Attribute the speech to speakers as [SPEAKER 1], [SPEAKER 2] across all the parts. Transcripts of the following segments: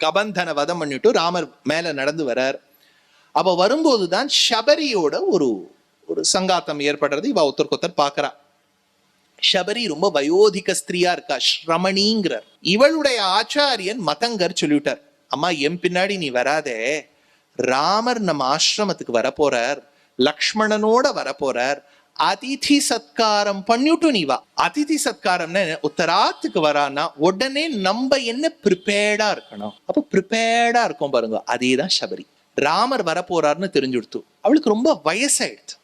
[SPEAKER 1] கபந்தனை வதம் பண்ணிட்டு ராமர் மேல நடந்து வரார். அப்ப வரும்போதுதான் சபரியோட ஒரு ஒரு சங்காத்தம் ஏற்படுறது. இவ ஒருத்தர் பாக்குறா. சபரி ரொம்ப வயோதிக ஸ்திரியா இருக்கா, ஸ்ரமணிங்கிறார். இவளுடைய ஆச்சாரியன் மதங்கர் சொல்லிவிட்டார், அம்மா என் பின்னாடி நீ வராதே, ராமர் நம்ம ஆசிரமத்துக்கு வரப்போறார், லக்ஷ்மணனோட வரப்போறார், அதிதி சத்காரம் பண்ணிட்டு நீ வா. அதிதி சத்காரம்னு உத்தராத்துக்கு வரான்னா உடனே நம்ம என்ன ப்ரிப்பேர்டா இருக்கணும். அப்போ ப்ரிப்பேர்டா இருக்கும் பாருங்க, அதேதான் சபரி. ராமர் வரப்போறாருன்னு தெரிஞ்சுடுத்து. அவளுக்கு ரொம்ப வயசாயிடுச்சு.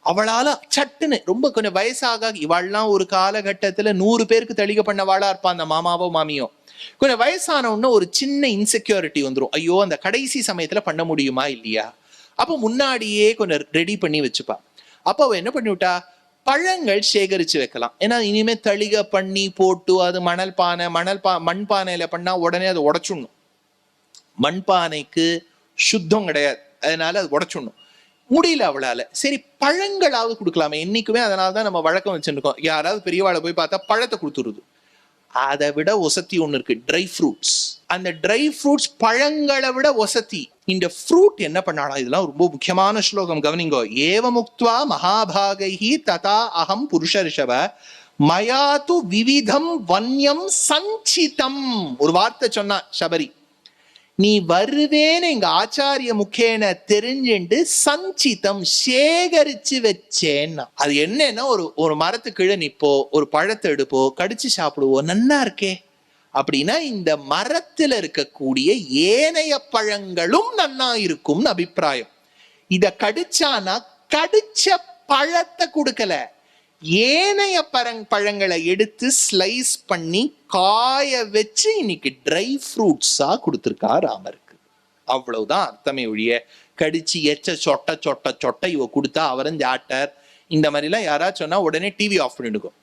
[SPEAKER 1] அவளால சட்டுன்னு ரொம்ப கொஞ்சம் வயசாக, இவாள்லாம் ஒரு காலகட்டத்துல 100 பேருக்கு தெளிக பண்ணவாளா இருப்பான் அந்த மாமாவோ மாமியோ. கொஞ்சம் வயசான உடனே ஒரு சின்ன இன்செக்யூரிட்டி வந்துடும். ஐயோ அந்த கடைசி சமயத்துல பண்ண முடியுமா இல்லையா. அப்போ முன்னாடியே கொஞ்சம் ரெடி பண்ணி வச்சுப்பா. அப்போ அவ என்ன பண்ணிவிட்டா, பழங்கள் சேகரிச்சு வைக்கலாம். ஏன்னா இனிமே தளிகை பண்ணி போட்டு அது மண்பானையில பண்ணா உடனே அதை உடைச்சுடணும். மண்பானைக்கு சுத்தம் கிடையாது, அதனால அது உடைச்சுடணும். முடியல அவளால. சரி பழங்களாவது கொடுக்கலாமே, என்னைக்குமே அதனாலதான் நம்ம வழக்கம் வச்சுருக்கோம், யாராவது பெரியவாளை போய் பார்த்தா பழத்தை கொடுத்துருது. அதை விட ஒசத்தி ஒண்ணு இருக்கு, ட்ரை ஃப்ரூட்ஸ். அந்த ட்ரை ஃப்ரூட்ஸ் பழங்களை விட ஒசத்தி. இந்த ஃப்ரூட் என்ன பண்ணாலும், இதெல்லாம் ரொம்ப முக்கியமான ஸ்லோகம், கவனிங்கோ. ஏவ முக்த்வா மகாபாகைஹி ததா அகம் புருஷ ரிஷவ மயாது விவிதம் வன்யம் சஞ்சிதம். ஒரு வார்த்தை சொன்னா சபரி, நீ வருவேன்னு எங்க ஆச்சாரிய முக்கேன தெரிஞ்சுண்டு சஞ்சிதம் சேகரிச்சு வச்சேன்னா. அது என்னன்னா, ஒரு மரத்து கீழே நிப்போ, ஒரு பழத்தை எடுப்போ, கடிச்சு சாப்பிடுவோம், நன்னா இருக்கே அப்படின்னா இந்த மரத்துல இருக்கக்கூடிய ஏனைய பழங்களும் நன்னா இருக்கும்னு அபிப்பிராயம். இத கடிச்சானா கடிச்ச பழத்தை கொடுக்கல, ஏனைய பழங்களை எடுத்து ஸ்லைஸ் பண்ணி காய வச்சு இன்னைக்கு ட்ரை ஃப்ரூட்ஸா கொடுத்துருக்கா ராமருக்கு. அவ்வளவுதான் அர்த்தமே ஒழிய கடிச்சு எச்ச சொட்ட சொட்ட சொட்ட இவ கொடுத்தா அவரும் ஆட்டர் இந்த மாதிரிலாம் யாராச்சும் சொன்னா உடனே டிவி ஆஃப் பண்ணிடுக்கும்.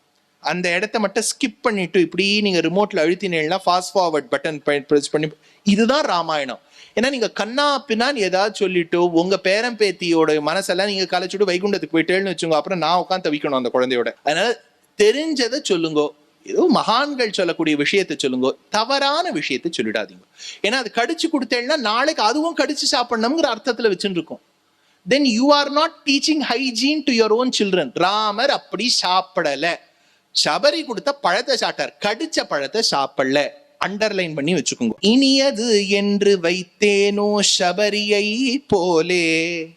[SPEAKER 1] அந்த இடத்த மட்டும் ஸ்கிப் பண்ணிட்டு இப்படி நீங்க ரிமோட்ல அழுத்தினீங்கன்னா ஃபாஸ்ட் ஃபார்வர்ட் பட்டன் ப்ரெஸ் பண்ணி, இதுதான் ராமாயணம். ஏன்னா நீங்க கண்ணா பின்னான்னு ஏதாவது சொல்லிட்டு உங்க பேரன் பேத்தியோட மனசெல்லாம் நீங்க கலைச்சுட்டு வைகுண்டத்துக்கு போயிட்டேன்னு வச்சுங்க, அப்புறம் நான் உட்காந்து தவிக்கணும் அந்த குழந்தையோட. அதனால தெரிஞ்சதை சொல்லுங்கோ, ஏதோ மகான்கள் சொல்லக்கூடிய விஷயத்தை சொல்லுங்க, தவறான விஷயத்தை சொல்லிடாதீங்க. ஏன்னா அது கடிச்சு கொடுத்தேன்னா நாளைக்கு அதுவும் கடிச்சு சாப்பிடணுங்கிற அர்த்தத்துல வச்சுட்டு இருக்கும். Then you are not teaching hygiene to your own children. Ramar அப்படி சாப்பிடல, சபரி கொடுத்த பழத்தை சாப்பிட்டார், கடிச்ச பழத்தை சாப்பிடல. அண்டர்லைன் பண்ணி வச்சுக்கோங்க. இனியது என்று வைத்தேனோ சபரியை போலே.